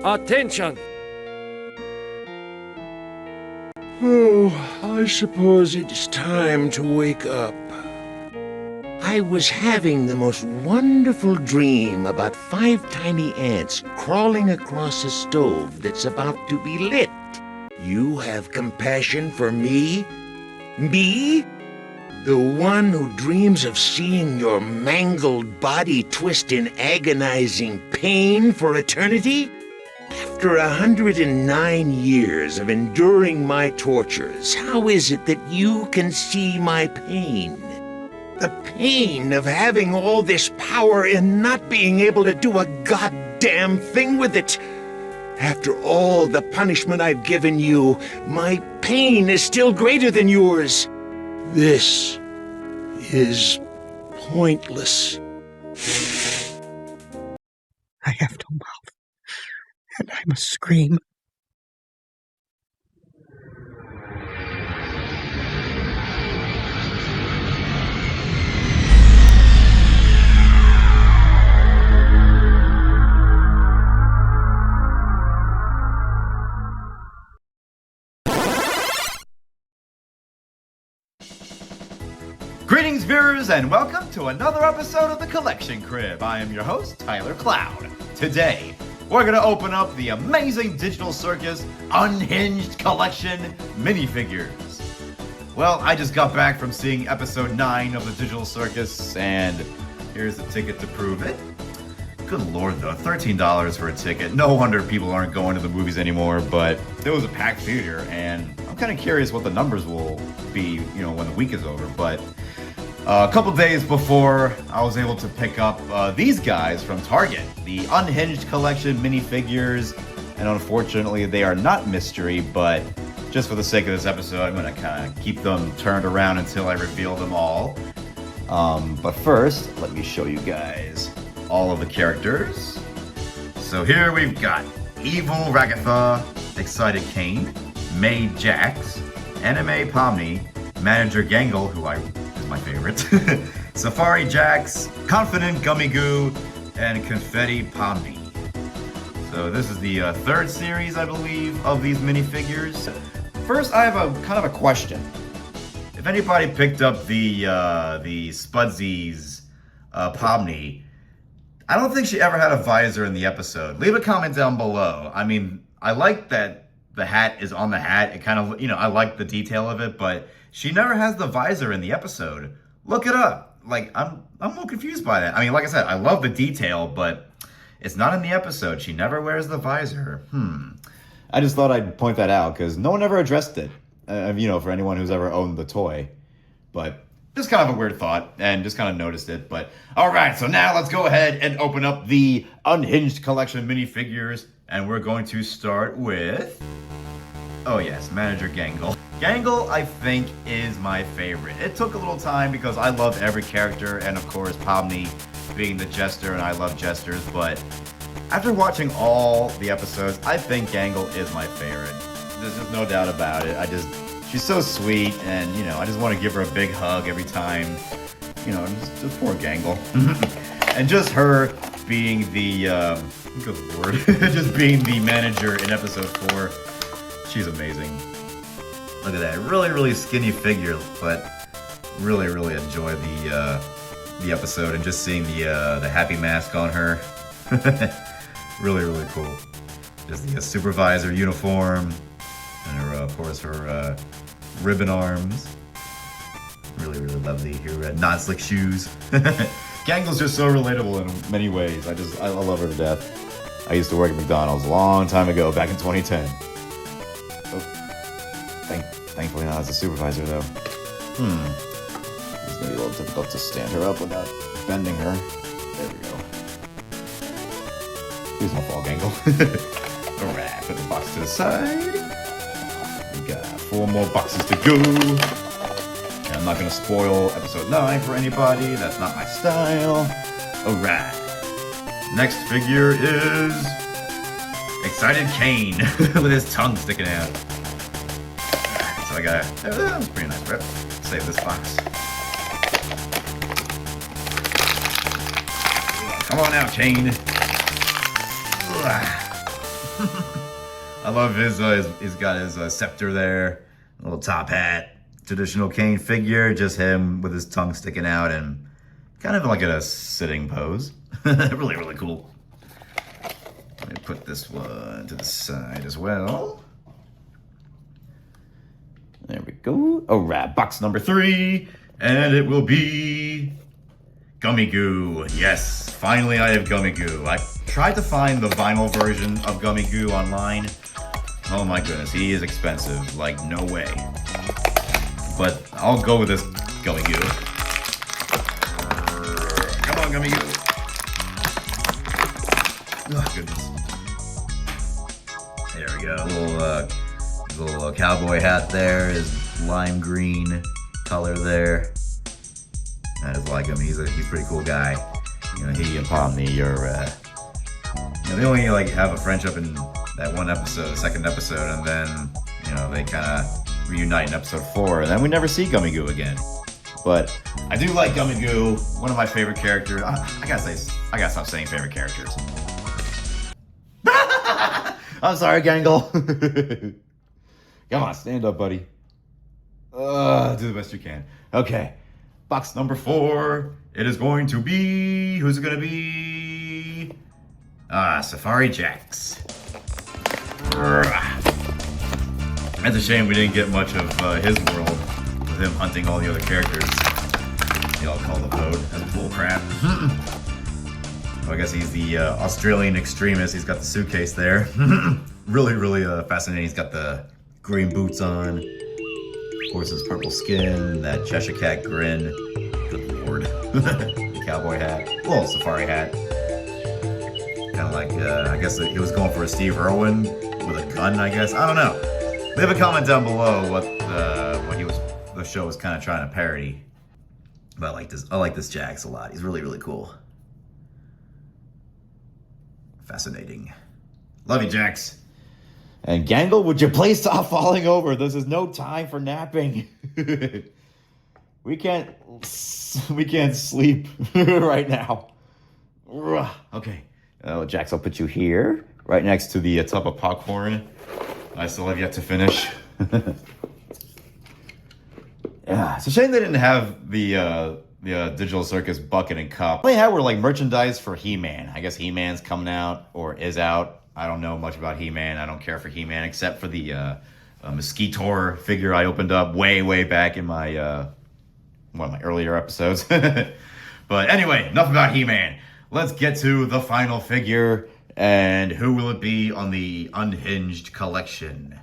Attention! Oh, I suppose it's time to wake up. I was having the most wonderful dream about 5 tiny ants crawling across a stove that's about to be lit. You have compassion for me? Me? The one who dreams of seeing your mangled body twist in agonizing pain for eternity? After 109 years of enduring my tortures, how is it that you can see my pain? The pain of having all this power and not being able to do a goddamn thing with it. After all the punishment I've given you, my pain is still greater than yours. This is pointless. I have no mouth, and I must scream. Greetings, viewers, and welcome to another episode of the Collection Crib. I am your host, Tylercloud. Today, we're going to open up the amazing Digital Circus Unhinged Collection minifigures. Well, I just got back from seeing episode 9 of the Digital Circus, and here's the ticket to prove it. Good lord, though, $13 for a ticket. No wonder people aren't going to the movies anymore, but it was a packed theater, and I'm kind of curious what the numbers will be, when the week is over, but a couple days before, I was able to pick up these guys from Target, the Unhinged Collection minifigures, and unfortunately they are not mystery, but just for the sake of this episode, I'm going to kind of keep them turned around until I reveal them all. But first, let me show you guys all of the characters. So here we've got Evil Ragatha, Excited Kane, May Jax, Anime Pomni, Manager Gangle, who is my favorite, Safari Jax, Confident Gummy Goo, and Confetti Pomni. So this is the third series, I believe, of these minifigures. First, I have a kind of a question. If anybody picked up the Spudsies Pomni, I don't think she ever had a visor in the episode. Leave a comment down below. I mean, I like that the hat is on the hat. It kind of, I like the detail of it, but she never has the visor in the episode. Look it up. Like, I'm a little confused by that. I mean, like I said, I love the detail, but it's not in the episode. She never wears the visor. I just thought I'd point that out because no one ever addressed it, for anyone who's ever owned the toy. But just kind of a weird thought and just kind of noticed it. But all right, so now let's go ahead and open up the Unhinged Collection minifigures. And we're going to start with, oh yes, Manager Gangle. Gangle, I think, is my favorite. It took a little time because I love every character, and of course Pomni being the jester, and I love jesters, but after watching all the episodes, I think Gangle is my favorite. There's just no doubt about it. She's so sweet, and I just want to give her a big hug every time. Just poor Gangle. And just her being the, good lord, just being the manager in episode 4, she's amazing. Look at that, really, really skinny figure, but really, really enjoy the episode and just seeing the happy mask on her. Really, really cool. Just the supervisor uniform, and her, of course, her ribbon arms. Really, really lovely. Her non-slick shoes. Gangle's just so relatable in many ways. I love her to death. I used to work at McDonald's a long time ago, back in 2010. Thankfully not as a supervisor, though. It's gonna be a little difficult to stand her up without bending her. There we go. Please don't fall, Gangle. Alright, put the box to the side. We got 4 more boxes to go. And I'm not gonna spoil episode 9 for anybody. That's not my style. Alright. Next figure is Excited Kane with his tongue sticking out. So I got that was pretty nice, right? Save this box. Come on now, Kane. I love he's got his scepter there, little top hat, traditional Kane figure, just him with his tongue sticking out and kind of like in a sitting pose. Really, really cool. Let me put this one to the side as well. There we go. All right, box number 3, and it will be Gummy Goo. Yes, finally I have Gummy Goo. I tried to find the vinyl version of Gummy Goo online. Oh my goodness, he is expensive. Like, no way. But I'll go with this Gummy Goo. Come on, Gummy Goo. Oh, goodness. There we go. Little cowboy hat there, his lime green color there. I just like him. He's a pretty cool guy. You know, he and Pomni are they only like have a friendship in that one episode, the second episode, and then they kind of reunite in episode 4, and then we never see Gummy Goo again. But I do like Gummy Goo, one of my favorite characters. I gotta stop saying favorite characters. I'm sorry, Gangle. Come on, stand up, buddy. Do the best you can. Okay, box number 4. It is going to be... Who's it going to be? Safari Jax. That's a shame we didn't get much of his world with him hunting all the other characters. They all call the vote. That's bull crap. Well, I guess he's the Australian extremist. He's got the suitcase there. Really, really fascinating. He's got the green boots on. Of course, his purple skin, that Cheshire Cat grin. Good lord. The cowboy hat. Little safari hat. Kind of like, I guess he was going for a Steve Irwin with a gun, I guess. I don't know. Leave a comment down below what the show was kind of trying to parody. But I like this Jax a lot. He's really, really cool. Fascinating. Love you, Jax. And Gangle, would you please stop falling over? This is no time for napping. We can't sleep right now. Okay. Oh, Jax, I'll put you here, right next to the tub of popcorn. I still have yet to finish. Yeah, it's a shame they didn't have the Digital Circus bucket and cup. All they had were like merchandise for He-Man. I guess He-Man's coming out or is out. I don't know much about He-Man. I don't care for He-Man except for the Mosquitor figure I opened up way back in my one of my earlier episodes. But anyway, enough about He-Man. Let's get to the final figure. And who will it be on the Unhinged collection?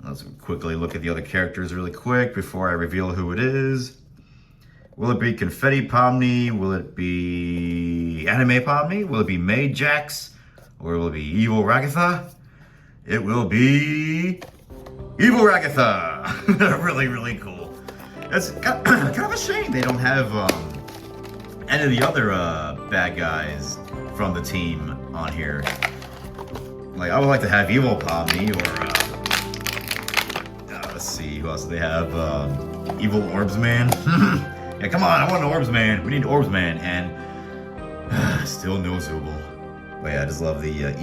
Let's quickly look at the other characters really quick before I reveal who it is. Will it be Confetti Pomni? Will it be Anime Pomni? Will it be Maid Jax? Or will it be Evil Ragatha? It will be Evil Ragatha. Really, really cool. It's kind of a shame they don't have any of the other bad guys from the team on here. Like, I would like to have Evil Pomni or let's see, who else do they have? Evil Orbsman. Yeah, come on, I want an Orbsman. We need Orbsman, and still no Zooble. But yeah, I just love the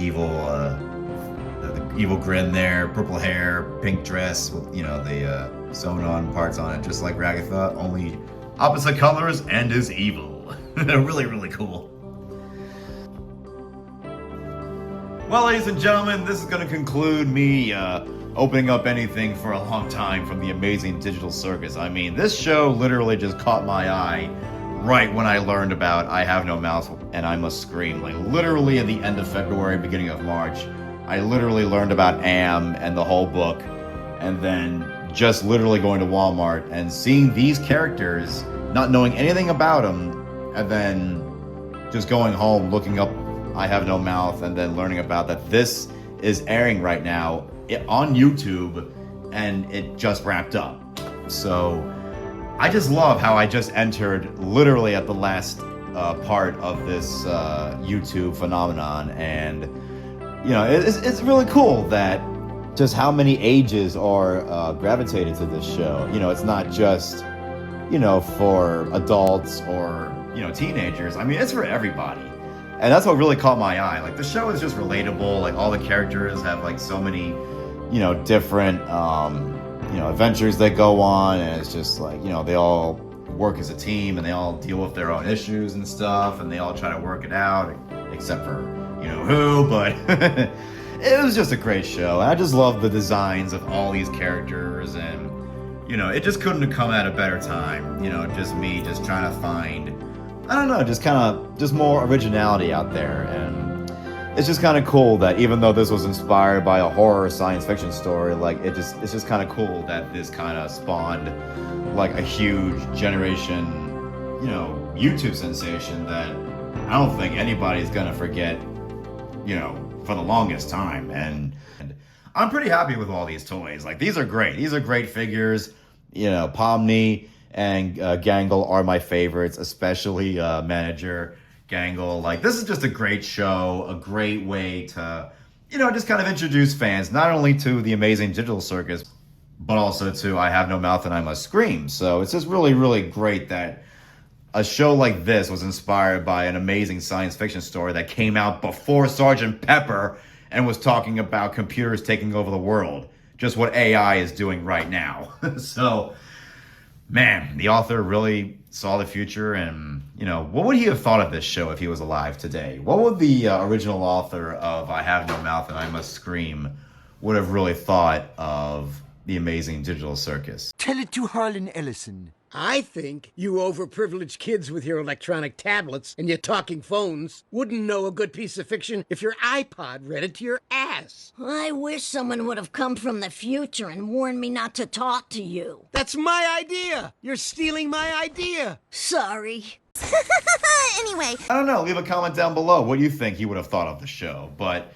evil grin there, purple hair, pink dress with the sewn on parts on it, just like Ragatha, only opposite colors and is evil. Really, really cool. Well, ladies and gentlemen, this is going to conclude me opening up anything for a long time from the amazing Digital Circus. I mean, this show literally just caught my eye right when I learned about I Have No Mouth and I Must Scream. Like, literally at the end of February, beginning of March, I literally learned about Am and the whole book, and then just literally going to Walmart and seeing these characters, not knowing anything about them, and then just going home, looking up I Have No Mouth, and then learning about that this is airing right now on YouTube, and it just wrapped up. So I just love how I just entered literally at the last part of this YouTube phenomenon, and it's really cool that just how many ages are gravitated to this show. It's not just for adults or teenagers. I mean, it's for everybody. And that's what really caught my eye. Like, the show is just relatable. Like, all the characters have like so many, different, adventures they go on, and it's just like, they all work as a team, and they all deal with their own issues and stuff, and they all try to work it out, except for who. But it was just a great show. And I just love the designs of all these characters, and it just couldn't have come at a better time. Just me just trying to find, I don't know, just more originality out there. And it's just kind of cool that even though this was inspired by a horror science fiction story, like it's just kind of cool that this kind of spawned like a huge generation, YouTube sensation that I don't think anybody's gonna forget, for the longest time. And I'm pretty happy with all these toys. Like, these are great. These are great figures. Pomni and Gangle are my favorites, especially Manager Gangle. Like, this is just a great show, a great way to, just kind of introduce fans, not only to the Amazing Digital Circus, but also to I Have No Mouth and I Must Scream. So it's just really, really great that a show like this was inspired by an amazing science fiction story that came out before Sergeant Pepper and was talking about computers taking over the world. Just what AI is doing right now. So, man, the author really saw the future. And, what would he have thought of this show if he was alive today? What would the original author of I Have No Mouth and I Must Scream would have really thought of the Amazing Digital Circus? Tell it to Harlan Ellison. I think you overprivileged kids with your electronic tablets and your talking phones wouldn't know a good piece of fiction if your iPod read it to your ass. I wish someone would have come from the future and warned me not to talk to you. That's my idea. You're stealing my idea. Sorry. Anyway. I don't know. Leave a comment down below what you think he would have thought of the show. But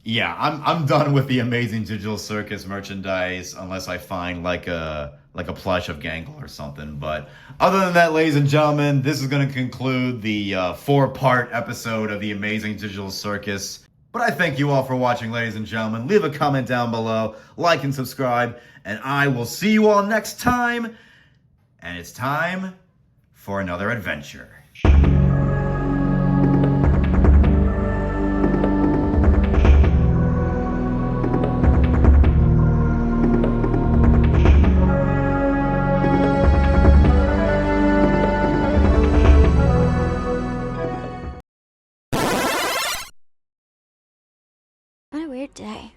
yeah, I'm done with the Amazing Digital Circus merchandise unless I find like a plush of Gangle or something. But other than that, ladies and gentlemen, this is going to conclude the 4-part episode of the Amazing Digital Circus. But I thank you all for watching, ladies and gentlemen. Leave a comment down below, like and subscribe, and I will see you all next time. And it's time for another adventure. What a weird day.